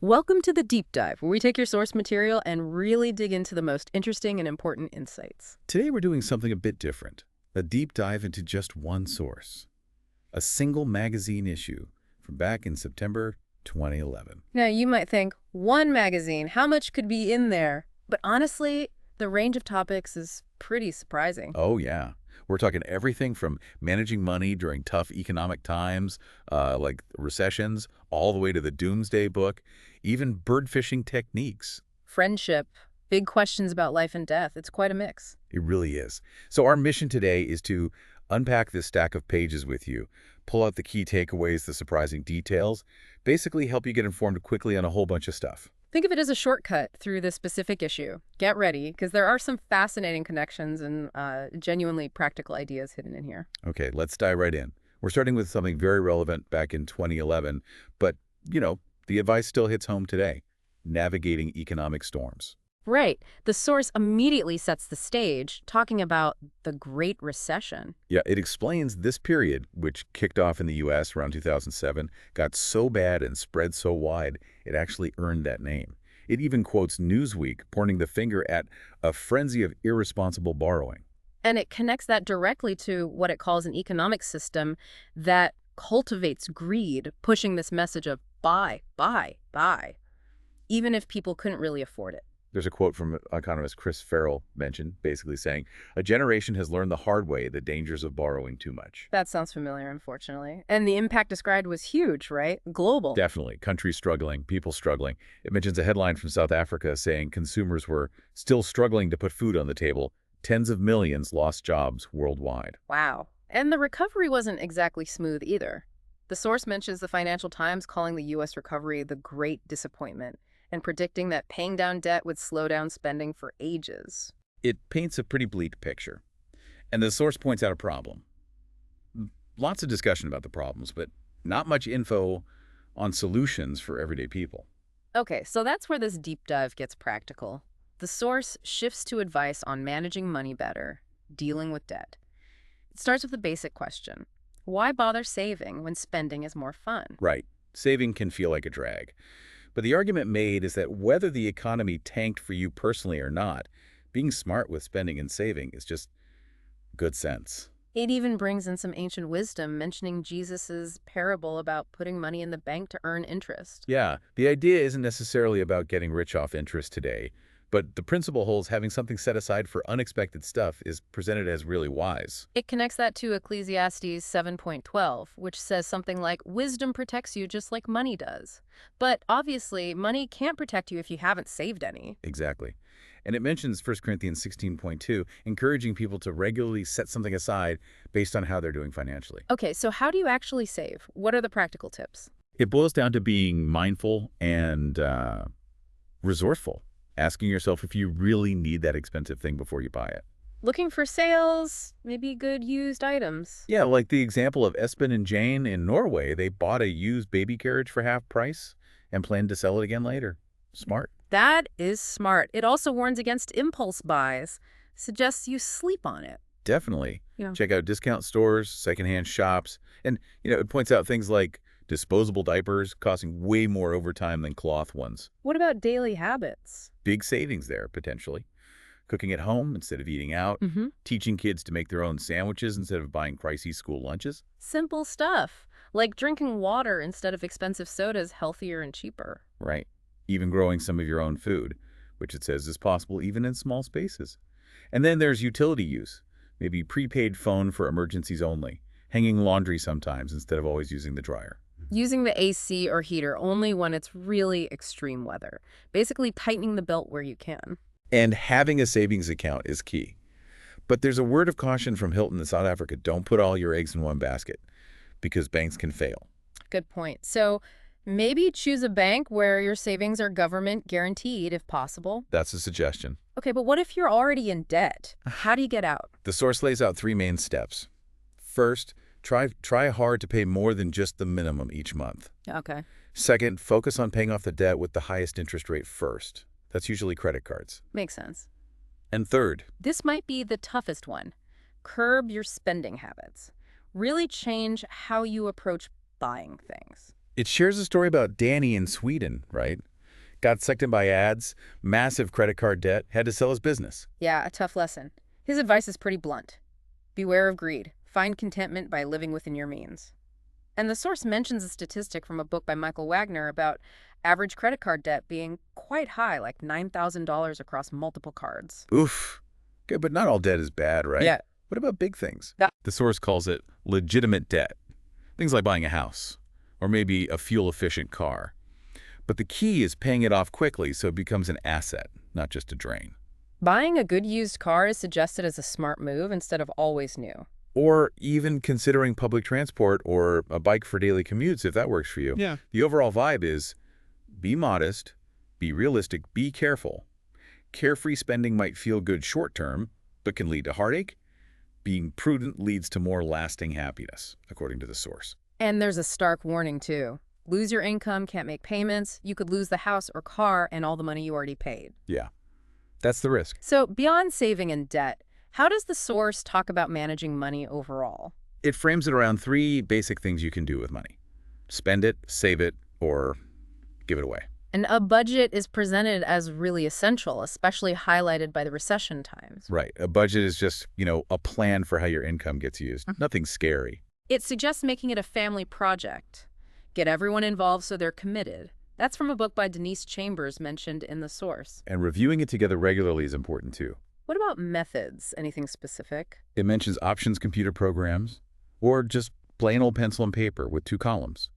Welcome to the Deep Dive, where we take your source material and really dig into the most interesting and important insights. Today we're doing something a bit different, a deep dive into just one source, a single magazine issue from back in September 2011. Now, you might think, one magazine, how much could be in there? But honestly, the range of topics is pretty surprising. Oh yeah, we're talking everything from managing money during tough economic times, like recessions, all the way to the Doomsday Book, even bird fishing techniques. Friendship, big questions about life and death. It's quite a mix. It really is. So our mission today is to unpack this stack of pages with you, pull out the key takeaways, the surprising details, basically help you get informed quickly on a whole bunch of stuff. Think of it as a shortcut through this specific issue. Get ready, because there are some fascinating connections and genuinely practical ideas hidden in here. Okay, let's dive right in. We're starting with something very relevant back in 2011, but, the advice still hits home today. Navigating economic storms. Right. The source immediately sets the stage, talking about the Great Recession. Yeah, it explains this period, which kicked off in the U.S. around 2007, got so bad and spread so wide, it actually earned that name. It even quotes Newsweek, pointing the finger at a frenzy of irresponsible borrowing. And it connects that directly to what it calls an economic system that cultivates greed, pushing this message of buy, buy, buy, even if people couldn't really afford it. There's a quote from economist Chris Farrell mentioned, basically saying, a generation has learned the hard way the dangers of borrowing too much. That sounds familiar, unfortunately. And the impact described was huge, right? Global. Definitely. Countries struggling, people struggling. It mentions a headline from South Africa saying consumers were still struggling to put food on the table. Tens of millions lost jobs worldwide. Wow. And the recovery wasn't exactly smooth either. The source mentions the Financial Times calling the U.S. recovery the Great Disappointment and predicting that paying down debt would slow down spending for ages. It paints a pretty bleak picture. And the source points out a problem. Lots of discussion about the problems, but not much info on solutions for everyday people. Okay, so that's where this deep dive gets practical. The source shifts to advice on managing money better, dealing with debt. It starts with the basic question. Why bother saving when spending is more fun? Right. Saving can feel like a drag. But the argument made is that whether the economy tanked for you personally or not, being smart with spending and saving is just good sense. It even brings in some ancient wisdom, mentioning Jesus's parable about putting money in the bank to earn interest. Yeah, the idea isn't necessarily about getting rich off interest today, but the principle holds having something set aside for unexpected stuff is presented as really wise. It connects that to Ecclesiastes 7.12, which says something like, wisdom protects you just like money does. But obviously, money can't protect you if you haven't saved any. Exactly. And it mentions 1 Corinthians 16.2, encouraging people to regularly set something aside based on how they're doing financially. Okay, so how do you actually save? What are the practical tips? It boils down to being mindful and resourceful, asking yourself if you really need that expensive thing before you buy it. Looking for sales, maybe good used items. Yeah, like the example of Espen and Jane in Norway. They bought a used baby carriage for half price and planned to sell it again later. Smart. That is smart. It also warns against impulse buys, suggests you sleep on it. Definitely. Yeah. Check out discount stores, secondhand shops, and it points out things like disposable diapers costing way more over time than cloth ones. What about daily habits? Big savings there, potentially. Cooking at home instead of eating out, teaching kids to make their own sandwiches instead of buying pricey school lunches. Simple stuff, like drinking water instead of expensive sodas, healthier and cheaper. Right. Even growing some of your own food, which it says is possible even in small spaces. And then there's utility use, maybe prepaid phone for emergencies only, hanging laundry sometimes instead of always using the dryer. Using the AC or heater only when it's really extreme weather. Basically tightening the belt where you can. And having a savings account is key. But there's a word of caution from Hilton in South Africa. Don't put all your eggs in one basket, because banks can fail. Good point. So maybe choose a bank where your savings are government guaranteed if possible. That's a suggestion. Okay, but what if you're already in debt? How do you get out? The source lays out 3 main steps. First, try hard to pay more than just the minimum each month. Okay. Second, focus on paying off the debt with the highest interest rate first. That's usually credit cards. Makes sense. And third, This might be the toughest one. Curb your spending habits. Really change how you approach buying things. It shares a story about Danny in Sweden, right? Got sucked in by ads, massive credit card debt, had to sell his business. Yeah, a tough lesson. His advice is pretty blunt. Beware of greed. Find contentment by living within your means. And the source mentions a statistic from a book by Michael Wagner about average credit card debt being quite high, like $9,000 across multiple cards. Oof. Okay, but not all debt is bad, right? Yeah. What about big things? That- The source calls it legitimate debt. Things like buying a house, or maybe a fuel-efficient car. But the key is paying it off quickly so it becomes an asset, not just a drain. Buying a good used car is suggested as a smart move instead of always new. Or even considering public transport or a bike for daily commutes if that works for you. Yeah. The overall vibe is be modest, be realistic, be careful. Carefree spending might feel good short-term, but can lead to heartache. Being prudent leads to more lasting happiness, according to the source. And there's a stark warning, too. Lose your income, can't make payments, you could lose the house or car and all the money you already paid. Yeah, that's the risk. So beyond saving and debt, how does the source talk about managing money overall? It frames it around three basic things you can do with money. Spend it, save it, or give it away. And a budget is presented as really essential, especially highlighted by the recession times. Right. A budget is just, a plan for how your income gets used. Nothing scary. It suggests making it a family project. Get everyone involved so they're committed. That's from a book by Denise Chambers mentioned in the source. And reviewing it together regularly is important too. What about methods? Anything specific? It mentions options computer programs, or just plain old pencil and paper with 2 columns.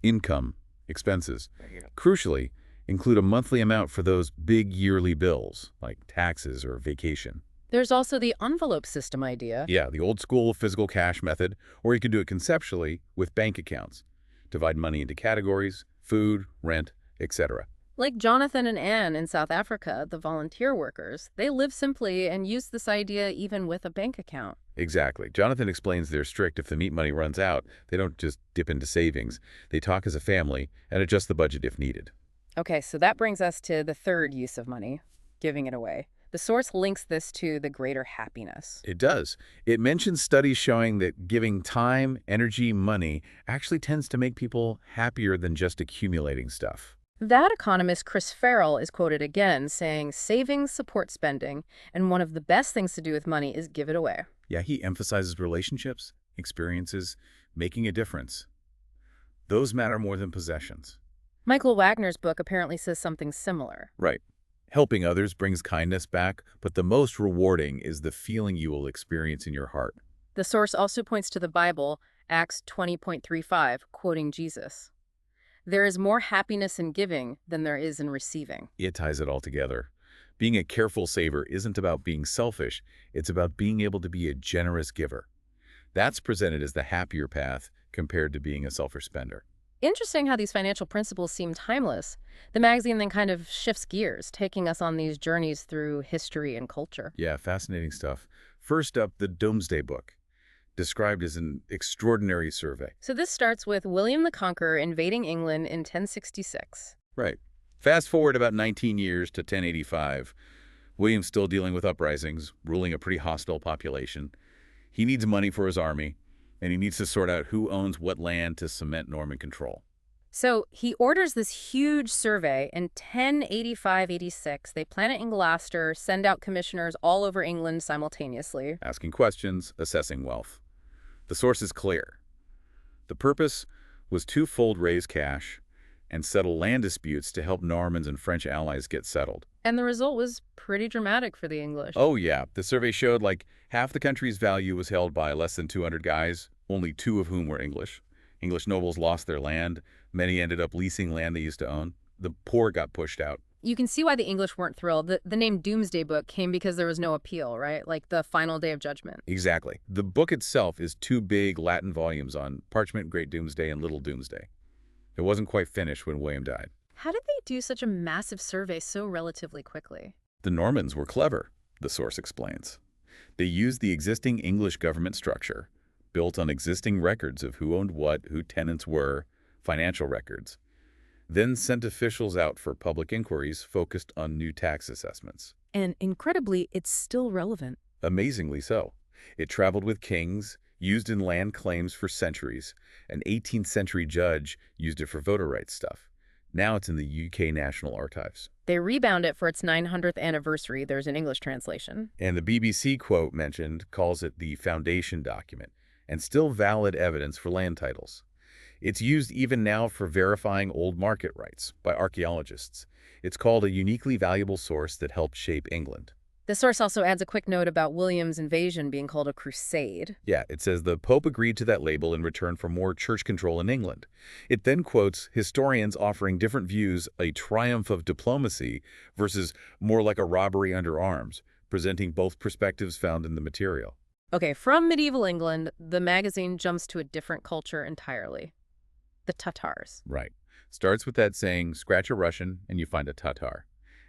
Income, expenses. Crucially, include a monthly amount for those big yearly bills, like taxes or vacation. There's also the envelope system idea. Yeah, the old school physical cash method, or you could do it conceptually with bank accounts. Divide money into categories, food, rent, etc. Like Jonathan and Anne in South Africa, the volunteer workers, they live simply and use this idea even with a bank account. Exactly. Jonathan explains they're strict if the meat money runs out. They don't just dip into savings. They talk as a family and adjust the budget if needed. Okay, so that brings us to the third use of money, giving it away. The source links this to the greater happiness. It does. It mentions studies showing that giving time, energy, money actually tends to make people happier than just accumulating stuff. That economist Chris Farrell is quoted again saying savings support spending, and one of the best things to do with money is give it away. Yeah, he emphasizes relationships, experiences, making a difference. Those matter more than possessions. Michael Wagner's book apparently says something similar. Right. Helping others brings kindness back, but the most rewarding is the feeling you will experience in your heart. The source also points to the Bible, Acts 20.35, quoting Jesus. There is more happiness in giving than there is in receiving. It ties it all together. Being a careful saver isn't about being selfish, it's about being able to be a generous giver. That's presented as the happier path compared to being a selfish spender. Interesting how these financial principles seem timeless. The magazine then kind of shifts gears, taking us on these journeys through history and culture. Yeah, fascinating stuff. First up, the Domesday Book, described as an extraordinary survey. So this starts with William the Conqueror invading England in 1066. Right. Fast forward about 19 years to 1085. William's still dealing with uprisings, ruling a pretty hostile population. He needs money for his army, and he needs to sort out who owns what land to cement Norman control. So he orders this huge survey in 1085-86. They plan it in Gloucester, send out commissioners all over England simultaneously. Asking questions, assessing wealth. The source is clear. The purpose was twofold: raise cash and settle land disputes to help Normans and French allies get settled. And the result was pretty dramatic for the English. Oh yeah, the survey showed like half the country's value was held by less than 200 guys, only 2 of whom were English. English nobles lost their land. Many ended up leasing land they used to own. The poor got pushed out. You can see why the English weren't thrilled. The name Doomsday Book came because there was no appeal, right? Like the final day of judgment. Exactly. The book itself is 2 big Latin volumes on parchment, Great Doomsday, and Little Doomsday. It wasn't quite finished when William died. How did they do such a massive survey so relatively quickly? The Normans were clever, the source explains. They used the existing English government structure, built on existing records of who owned what, who tenants were, financial records, then sent officials out for public inquiries focused on new tax assessments. And incredibly, it's still relevant. Amazingly so. It traveled with kings, used in land claims for centuries. An 18th century judge used it for voter rights stuff. Now it's in the UK National Archives. They rebound it for its 900th anniversary. There's an English translation. And the BBC quote mentioned calls it the foundation document and still valid evidence for land titles. It's used even now for verifying old market rights by archaeologists. It's called a uniquely valuable source that helped shape England. The source also adds a quick note about William's invasion being called a crusade. Yeah, it says the Pope agreed to that label in return for more church control in England. It then quotes historians offering different views, a triumph of diplomacy versus more like a robbery under arms, presenting both perspectives found in the material. Okay, from medieval England, the magazine jumps to a different culture entirely. The Tatars. Right. Starts with that saying, scratch a Russian and you find a Tatar.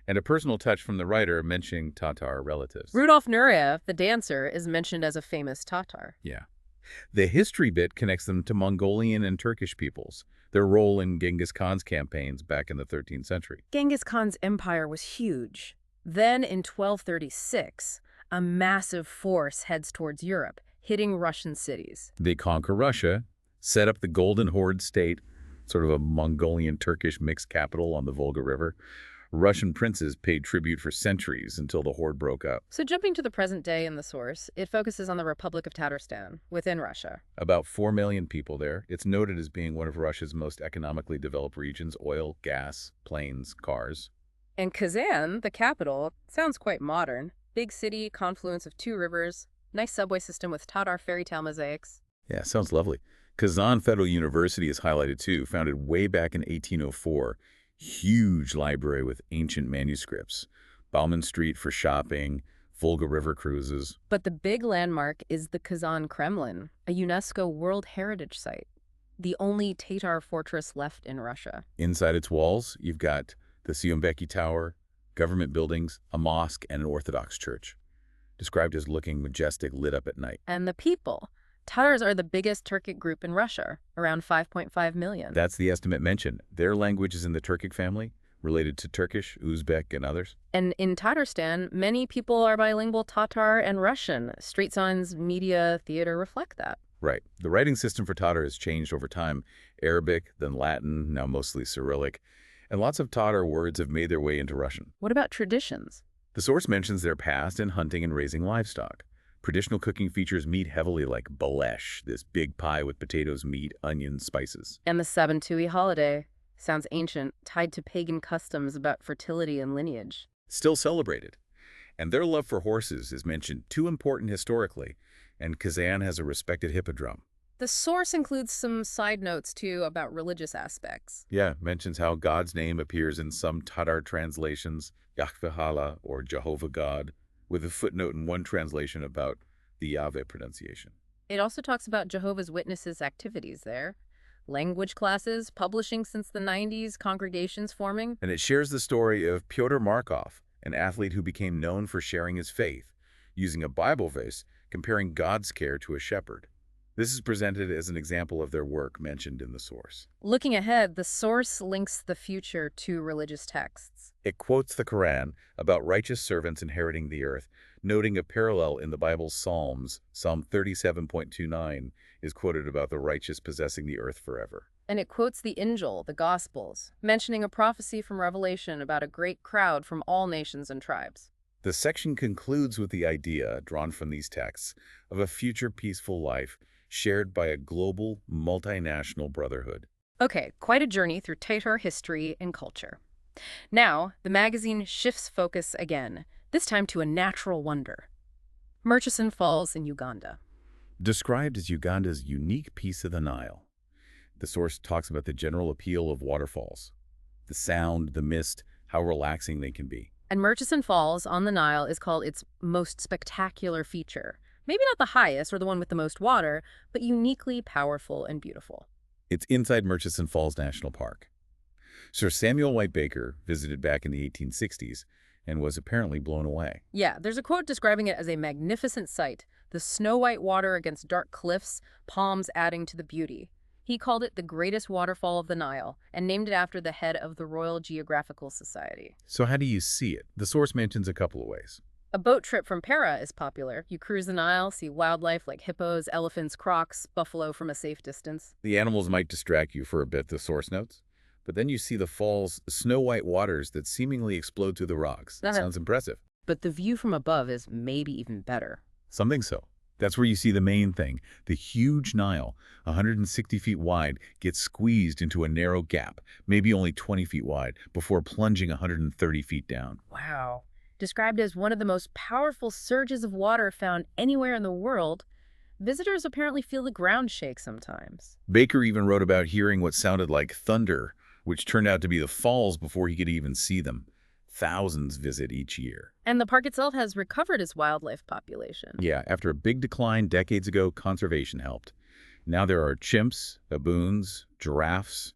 And a personal touch from the writer mentioning Tatar relatives. Rudolf Nureyev, the dancer, is mentioned as a famous Tatar. Yeah. The history bit connects them to Mongolian and Turkish peoples, their role in Genghis Khan's campaigns back in the 13th century. Genghis Khan's empire was huge. Then, in 1236, a massive force heads towards Europe, hitting Russian cities. They conquer Russia, set up the Golden Horde state, sort of a Mongolian-Turkish mixed capital on the Volga River. Russian princes paid tribute for centuries until the horde broke up. So jumping to the present day in the source, it focuses on the Republic of Tatarstan, within Russia. About 4 million people there. It's noted as being one of Russia's most economically developed regions: oil, gas, planes, cars. And Kazan, the capital, sounds quite modern. Big city, confluence of two rivers, nice subway system with Tatar fairy tale mosaics. Yeah, sounds lovely. Kazan Federal University is highlighted too, founded way back in 1804. Huge library with ancient manuscripts. Bauman Street for shopping, Volga River cruises. But the big landmark is the Kazan Kremlin, a UNESCO World Heritage Site, the only Tatar fortress left in Russia. Inside its walls, you've got the Siumbeki Tower, government buildings, a mosque, and an Orthodox church, described as looking majestic lit up at night. And the people. Tatars are the biggest Turkic group in Russia, around 5.5 million. That's the estimate mentioned. Their language is in the Turkic family, related to Turkish, Uzbek, and others. And in Tatarstan, many people are bilingual Tatar and Russian. Street signs, media, theater reflect that. Right. The writing system for Tatar has changed over time. Arabic, then Latin, now mostly Cyrillic. And lots of Tatar words have made their way into Russian. What about traditions? The source mentions their past in hunting and raising livestock. Traditional cooking features meat heavily like balesh, this big pie with potatoes, meat, onions, spices. And the Sabantui holiday sounds ancient, tied to pagan customs about fertility and lineage. Still celebrated. And their love for horses is mentioned, too important historically, and Kazan has a respected hippodrome. The source includes some side notes, too, about religious aspects. Yeah, mentions how God's name appears in some Tatar translations, Yahweh or Jehovah God, with a footnote in one translation about the Yahweh pronunciation. It also talks about Jehovah's Witnesses' activities there. Language classes, publishing since the 90s, congregations forming. And it shares the story of Pyotr Markov, an athlete who became known for sharing his faith, using a Bible verse comparing God's care to a shepherd. This is presented as an example of their work mentioned in the source. Looking ahead, the source links the future to religious texts. It quotes the Quran about righteous servants inheriting the earth, noting a parallel in the Bible's Psalms. Psalm 37.29 is quoted about the righteous possessing the earth forever. And it quotes the Injil, the Gospels, mentioning a prophecy from Revelation about a great crowd from all nations and tribes. The section concludes with the idea, drawn from these texts, of a future peaceful life shared by a global, multinational brotherhood. Okay, quite a journey through Tatar history and culture. Now, the magazine shifts focus again, this time to a natural wonder. Murchison Falls in Uganda. Described as Uganda's unique piece of the Nile, the source talks about the general appeal of waterfalls, the sound, the mist, how relaxing they can be. And Murchison Falls on the Nile is called its most spectacular feature. Maybe not the highest or the one with the most water, but uniquely powerful and beautiful. It's inside Murchison Falls National Park. Sir Samuel White Baker visited back in the 1860s and was apparently blown away. Yeah, there's a quote describing it as a magnificent sight, the snow-white water against dark cliffs, palms adding to the beauty. He called it the greatest waterfall of the Nile and named it after the head of the Royal Geographical Society. So how do you see it? The source mentions a couple of ways. A boat trip from Para is popular. You cruise the Nile, see wildlife like hippos, elephants, crocs, buffalo from a safe distance. The animals might distract you for a bit, the source notes. But then you see the fall's snow-white waters that seemingly explode through the rocks. Uh-huh. Sounds impressive. But the view from above is maybe even better. Something so. That's where you see the main thing. The huge Nile, 160 feet wide, gets squeezed into a narrow gap, maybe only 20 feet wide, before plunging 130 feet down. Wow. Described as one of the most powerful surges of water found anywhere in the world, visitors apparently feel the ground shake sometimes. Baker even wrote about hearing what sounded like thunder, which turned out to be the falls before he could even see them. Thousands visit each year. And the park itself has recovered its wildlife population. Yeah, after a big decline decades ago, conservation helped. Now there are chimps, baboons, giraffes,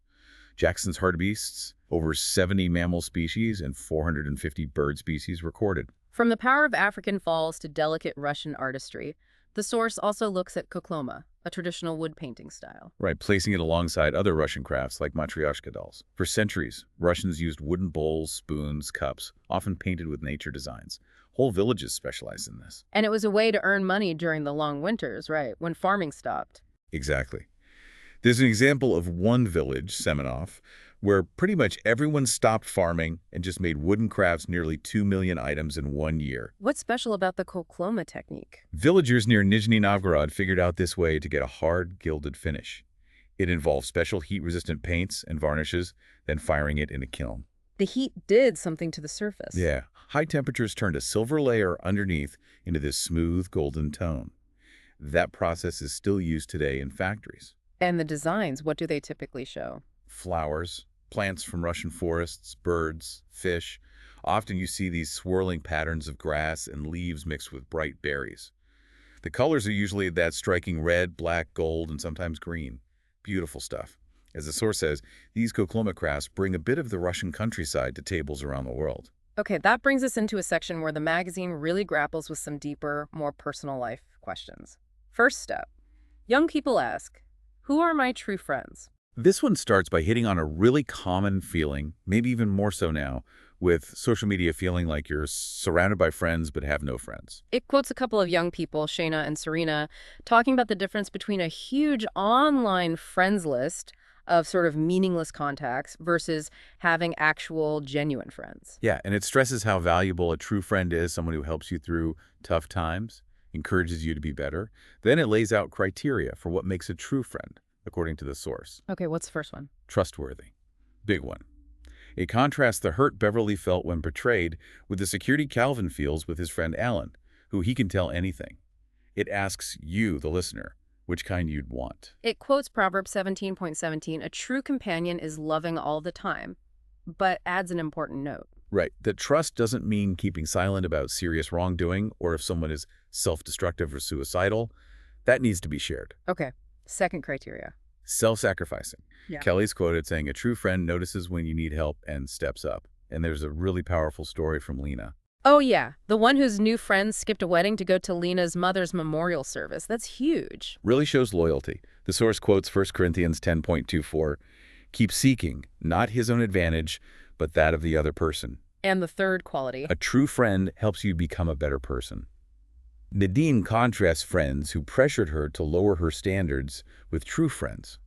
Jackson's hartebeests, over 70 mammal species, and 450 bird species recorded. From the power of African falls to delicate Russian artistry, the source also looks at kokloma, a traditional wood painting style. Right, placing it alongside other Russian crafts like matryoshka dolls. For centuries, Russians used wooden bowls, spoons, cups, often painted with nature designs. Whole villages specialized in this. And it was a way to earn money during the long winters, right, when farming stopped. Exactly. There's an example of one village, Semenov, where pretty much everyone stopped farming and just made wooden crafts nearly 2 million items in 1 year. What's special about the kokloma technique? Villagers near Nizhny Novgorod figured out this way to get a hard, gilded finish. It involved special heat-resistant paints and varnishes, then firing it in a kiln. The heat did something to the surface. Yeah, high temperatures turned a silver layer underneath into this smooth, golden tone. That process is still used today in factories. And the designs, what do they typically show? Flowers, plants from Russian forests, birds, fish. Often you see these swirling patterns of grass and leaves mixed with bright berries. The colors are usually that striking red, black, gold, and sometimes green. Beautiful stuff. As the source says, these kokloma crafts bring a bit of the Russian countryside to tables around the world. Okay, that brings us into a section where the magazine really grapples with some deeper, more personal life questions. First step. Young people ask, who are my true friends? This one starts by hitting on a really common feeling, maybe even more so now, with social media feeling like you're surrounded by friends but have no friends. It quotes a couple of young people, Shayna and Serena, talking about the difference between a huge online friends list of sort of meaningless contacts versus having actual genuine friends. Yeah, and it stresses how valuable a true friend is, someone who helps you through tough times, encourages you to be better. Then it lays out criteria for what makes a true friend, according to the source. Okay, what's the first one? Trustworthy. Big one. It contrasts the hurt Beverly felt when betrayed with the security Calvin feels with his friend Alan, who he can tell anything. It asks you, the listener, which kind you'd want. It quotes Proverbs 17:17, a true companion is loving all the time, but adds an important note. Right, that trust doesn't mean keeping silent about serious wrongdoing or if someone is self-destructive or suicidal. That needs to be shared. Okay, second criteria. Self-sacrificing. Yeah. Kelly's quoted saying, a true friend notices when you need help and steps up. And there's a really powerful story from Lena. Oh yeah, the one whose new friends skipped a wedding to go to Lena's mother's memorial service. That's huge. Really shows loyalty. The source quotes 1 Corinthians 10.24, keep seeking, not his own advantage, but that of the other person. And the third quality. A true friend helps you become a better person. Nadine contrasts friends who pressured her to lower her standards with true friends.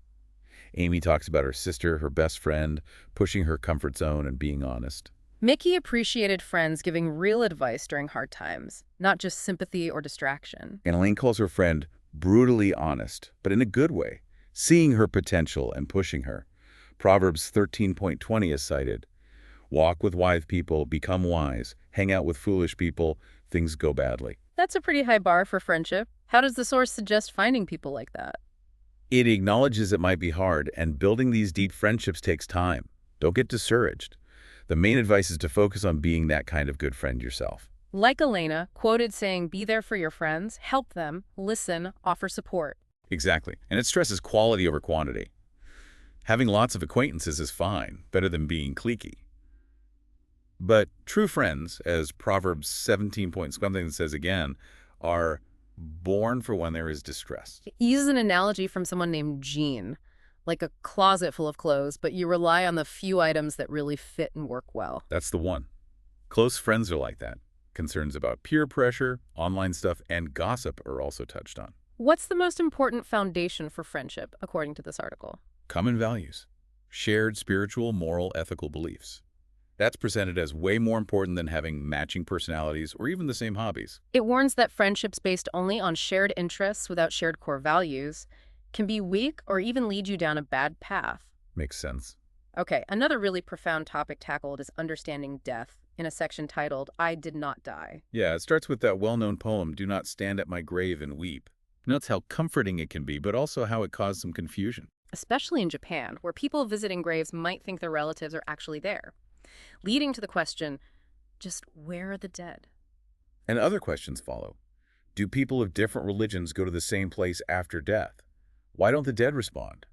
Amy talks about her sister, her best friend, pushing her comfort zone and being honest. Mickey appreciated friends giving real advice during hard times, not just sympathy or distraction. And Elaine calls her friend brutally honest, but in a good way, seeing her potential and pushing her. Proverbs 13.20 is cited. Walk with wise people, become wise. Hang out with foolish people, things go badly. That's a pretty high bar for friendship. How does the source suggest finding people like that? It acknowledges it might be hard, and building these deep friendships takes time. Don't get discouraged. The main advice is to focus on being that kind of good friend yourself. Like Elena, quoted saying, be there for your friends, help them, listen, offer support. Exactly. And it stresses quality over quantity. Having lots of acquaintances is fine, better than being cliquey. But true friends, as Proverbs 17.something says again, are born for when there is distress. He uses an analogy from someone named Jean, like a closet full of clothes, but you rely on the few items that really fit and work well. That's the one. Close friends are like that. Concerns about peer pressure, online stuff, and gossip are also touched on. What's the most important foundation for friendship, according to this article? Common values. Shared spiritual, moral, ethical beliefs. That's presented as way more important than having matching personalities or even the same hobbies. It warns that friendships based only on shared interests without shared core values can be weak or even lead you down a bad path. Makes sense. Okay, another really profound topic tackled is understanding death in a section titled, I Did Not Die. Yeah, it starts with that well-known poem, Do Not Stand at My Grave and Weep. It notes how comforting it can be, but also how it caused some confusion. Especially in Japan, where people visiting graves might think their relatives are actually there, leading to the question, just where are the dead? And other questions follow. Do people of different religions go to the same place after death? Why don't the dead respond?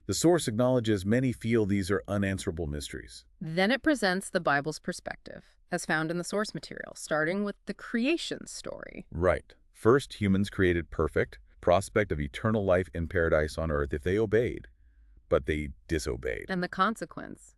The source acknowledges many feel these are unanswerable mysteries. Then it presents the Bible's perspective, as found in the source material, starting with the creation story. Right. First, humans created perfect, prospect of eternal life in paradise on earth if they obeyed, but they disobeyed. And the consequence.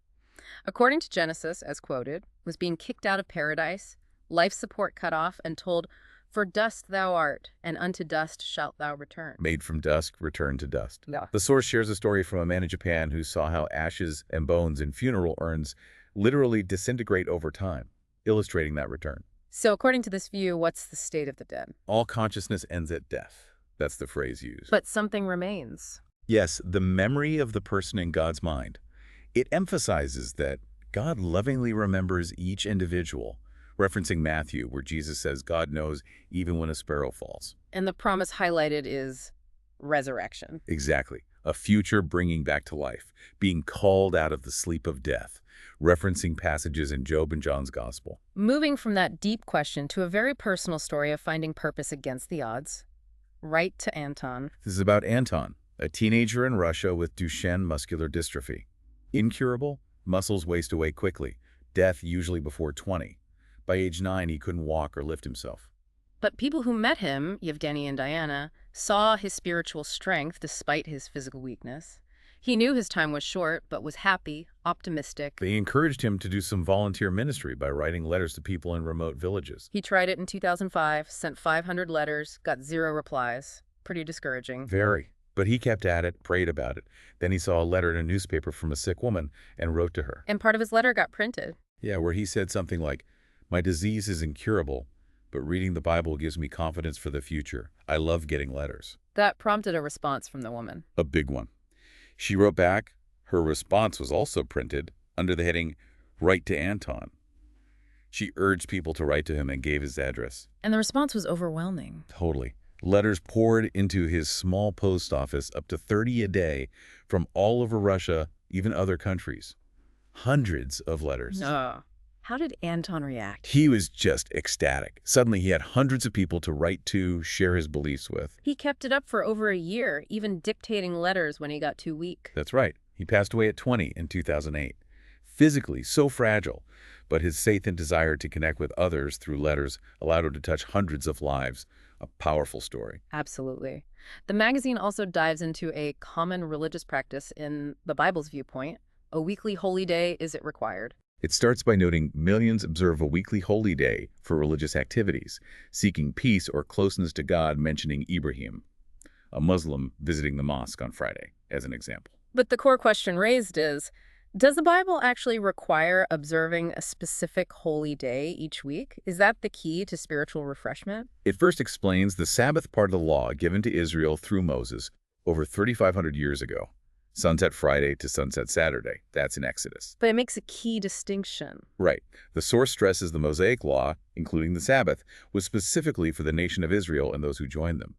According to Genesis, as quoted, was being kicked out of paradise, life support cut off, and told, for dust thou art, and unto dust shalt thou return. Made from dust, return to dust. Yeah. The source shares a story from a man in Japan who saw how ashes and bones in funeral urns literally disintegrate over time, illustrating that return. So according to this view, what's the state of the dead? All consciousness ends at death. That's the phrase used. But something remains. Yes, the memory of the person in God's mind. It emphasizes that God lovingly remembers each individual, referencing Matthew, where Jesus says God knows even when a sparrow falls. And the promise highlighted is resurrection. Exactly. A future bringing back to life, being called out of the sleep of death, referencing passages in Job and John's Gospel. Moving from that deep question to a very personal story of finding purpose against the odds. Right to Anton. This is about Anton, a teenager in Russia with Duchenne muscular dystrophy. Incurable, muscles waste away quickly, death usually before 20. By age 9, he couldn't walk or lift himself. But people who met him, Yevgeny and Diana, saw his spiritual strength despite his physical weakness. He knew his time was short, but was happy, optimistic. They encouraged him to do some volunteer ministry by writing letters to people in remote villages. He tried it in 2005, sent 500 letters, got 0 replies. Pretty discouraging. Very. But he kept at it, prayed about it. Then he saw a letter in a newspaper from a sick woman and wrote to her. And part of his letter got printed. Yeah, where he said something like, my disease is incurable, but reading the Bible gives me confidence for the future. I love getting letters. That prompted a response from the woman. A big one. She wrote back. Her response was also printed under the heading, Write to Anton. She urged people to write to him and gave his address. And the response was overwhelming. Totally. Letters poured into his small post office, up to 30 a day, from all over Russia, even other countries. Hundreds of letters. How did Anton react? He was just ecstatic. Suddenly he had hundreds of people to write to, share his beliefs with. He kept it up for over a year, even dictating letters when he got too weak. That's right. He passed away at 20 in 2008. Physically so fragile, but his faith and desire to connect with others through letters allowed him to touch hundreds of lives. A powerful story. Absolutely. The magazine also dives into a common religious practice in the Bible's viewpoint. A weekly holy day, is it required? It starts by noting millions observe a weekly holy day for religious activities, seeking peace or closeness to God, mentioning Ibrahim, a Muslim visiting the mosque on Friday, as an example. But the core question raised is, does the Bible actually require observing a specific holy day each week? Is that the key to spiritual refreshment? It first explains the Sabbath part of the law given to Israel through Moses over 3,500 years ago. Sunset Friday to sunset Saturday. That's in Exodus. But it makes a key distinction. Right. The source stresses the Mosaic law, including the Sabbath, was specifically for the nation of Israel and those who joined them.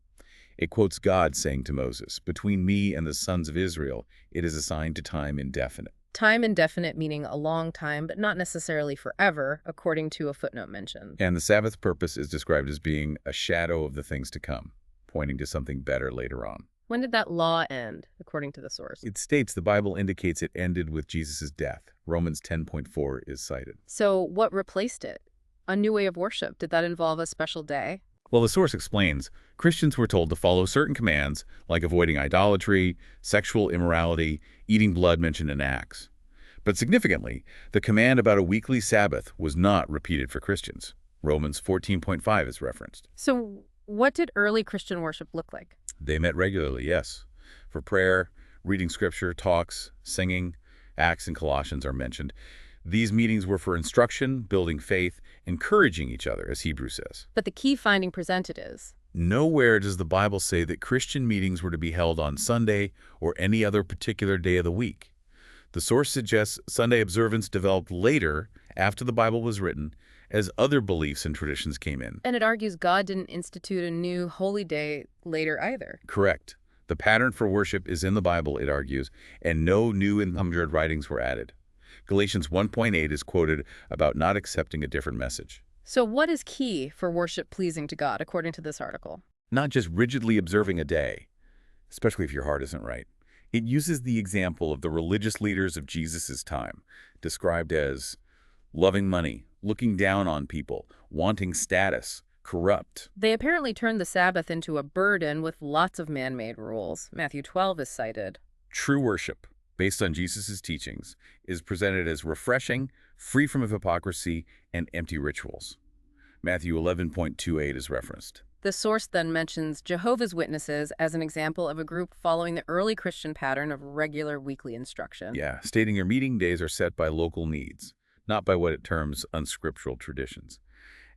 It quotes God saying to Moses, between me and the sons of Israel, it is assigned to time indefinite. Time indefinite meaning a long time, but not necessarily forever, according to a footnote mentioned. And the Sabbath purpose is described as being a shadow of the things to come, pointing to something better later on. When did that law end, according to the source? It states the Bible indicates it ended with Jesus' death. Romans 10.4 is cited. So what replaced it? A new way of worship. Did that involve a special day? Well, the source explains, Christians were told to follow certain commands, like avoiding idolatry, sexual immorality, eating blood mentioned in Acts. But significantly, the command about a weekly Sabbath was not repeated for Christians. Romans 14.5 is referenced. So what did early Christian worship look like? They met regularly, yes. For prayer, reading scripture, talks, singing, Acts and Colossians are mentioned. These meetings were for instruction, building faith, encouraging each other, as Hebrews says. But the key finding presented is, Nowhere does the Bible say that Christian meetings were to be held on Sunday or any other particular day of the week. The source suggests Sunday observance developed later, after the Bible was written, as other beliefs and traditions came in. and it argues God didn't institute a new holy day later either. Correct. The pattern for worship is in the Bible, it argues, and no new inspired writings were added. Galatians 1.8 is quoted about not accepting a different message. So what is key for worship pleasing to God, according to this article? Not just rigidly observing a day, especially if your heart isn't right. It uses the example of the religious leaders of Jesus' time, described as loving money, looking down on people, wanting status, corrupt. They apparently turned the Sabbath into a burden with lots of man-made rules. Matthew 12 is cited. True worship, based on Jesus' teachings, is presented as refreshing, free from hypocrisy, and empty rituals. Matthew 11.28 is referenced. The source then mentions Jehovah's Witnesses as an example of a group following the early Christian pattern of regular weekly instruction. Yeah, stating your meeting days are set by local needs, not by what it terms unscriptural traditions.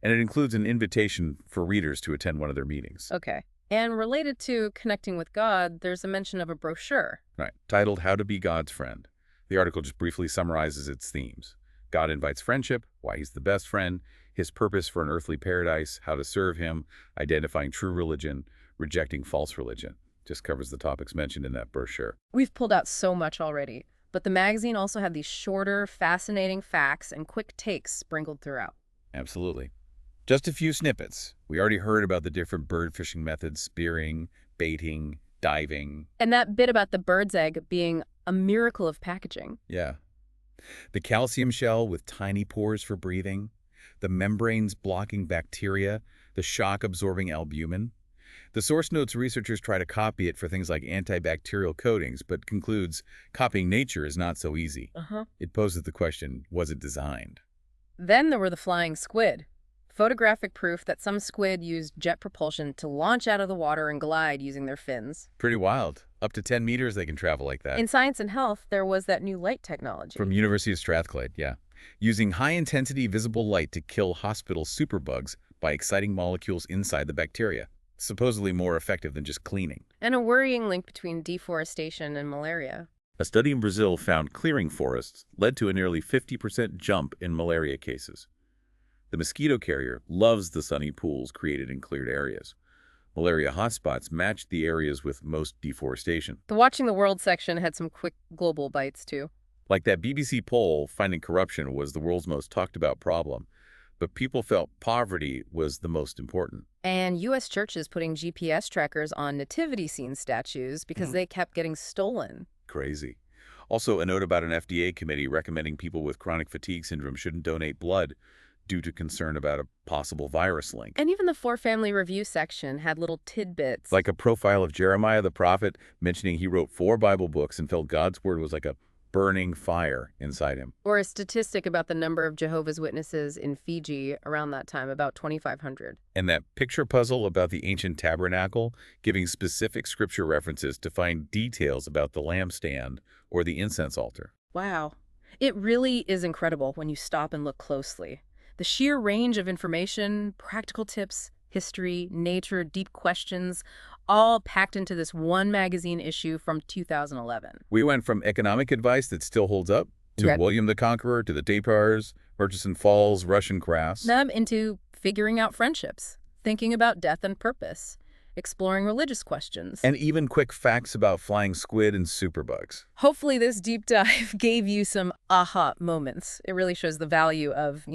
And it includes an invitation for readers to attend one of their meetings. Okay. And related to connecting with God, there's a mention of a brochure. Right, titled How to Be God's Friend. The article just briefly summarizes its themes. God invites friendship, why he's the best friend, his purpose for an earthly paradise, how to serve him, identifying true religion, rejecting false religion. Just covers the topics mentioned in that brochure. We've pulled out so much already, but the magazine also had these shorter, fascinating facts and quick takes sprinkled throughout. Absolutely. Just a few snippets. We already heard about the different bird fishing methods, spearing, baiting, diving. And that bit about the bird's egg being a miracle of packaging. Yeah. The calcium shell with tiny pores for breathing, the membranes blocking bacteria, the shock-absorbing albumin. The source notes researchers try to copy it for things like antibacterial coatings, but concludes copying nature is not so easy. It poses the question, was it designed? Then there were the flying squid. Photographic proof that some squid used jet propulsion to launch out of the water and glide using their fins. Pretty wild. Up to 10 meters they can travel like that. In Science and Health, there was that new light technology. From University of Strathclyde, yeah. Using high-intensity visible light to kill hospital superbugs by exciting molecules inside the bacteria. Supposedly more effective than just cleaning. And a worrying link between deforestation and malaria. A study in Brazil found clearing forests led to a nearly 50% jump in malaria cases. The mosquito carrier loves the sunny pools created in cleared areas. Malaria hotspots matched the areas with most deforestation. The Watching the World section had some quick global bites, too. Like that BBC poll finding corruption was the world's most talked about problem, but people felt poverty was the most important. And U.S. churches putting GPS trackers on nativity scene statues because they kept getting stolen. Crazy. Also, a note about an FDA committee recommending people with chronic fatigue syndrome shouldn't donate blood due to concern about a possible virus link. And even the For Family Review section had little tidbits. Like a profile of Jeremiah the prophet mentioning he wrote 4 Bible books and felt God's word was like a burning fire inside him. Or a statistic about the number of Jehovah's Witnesses in Fiji around that time, about 2,500. And that picture puzzle about the ancient tabernacle, giving specific scripture references to find details about the lampstand or the incense altar. Wow. It really is incredible when you stop and look closely. The sheer range of information, practical tips, history, nature, deep questions, all packed into this one magazine issue from 2011. We went from economic advice that still holds up to William the Conqueror, to the Templars, Murchison Falls, Russian crafts. Them into figuring out friendships, thinking about death and purpose, exploring religious questions. And even quick facts about flying squid and superbugs. Hopefully this deep dive gave you some aha moments. It really shows the value of,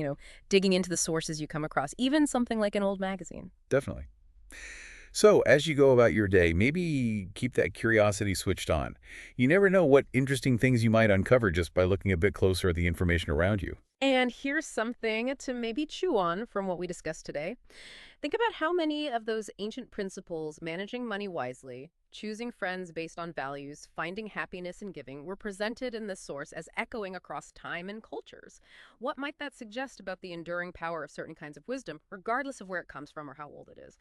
digging into the sources you come across, even something like an old magazine. Definitely. So, as you go about your day, maybe keep that curiosity switched on. You never know what interesting things you might uncover just by looking a bit closer at the information around you. And here's something to maybe chew on from what we discussed today. Think about how many of those ancient principles, managing money wisely, choosing friends based on values, finding happiness in giving, were presented in this source as echoing across time and cultures. What might that suggest about the enduring power of certain kinds of wisdom, regardless of where it comes from or how old it is?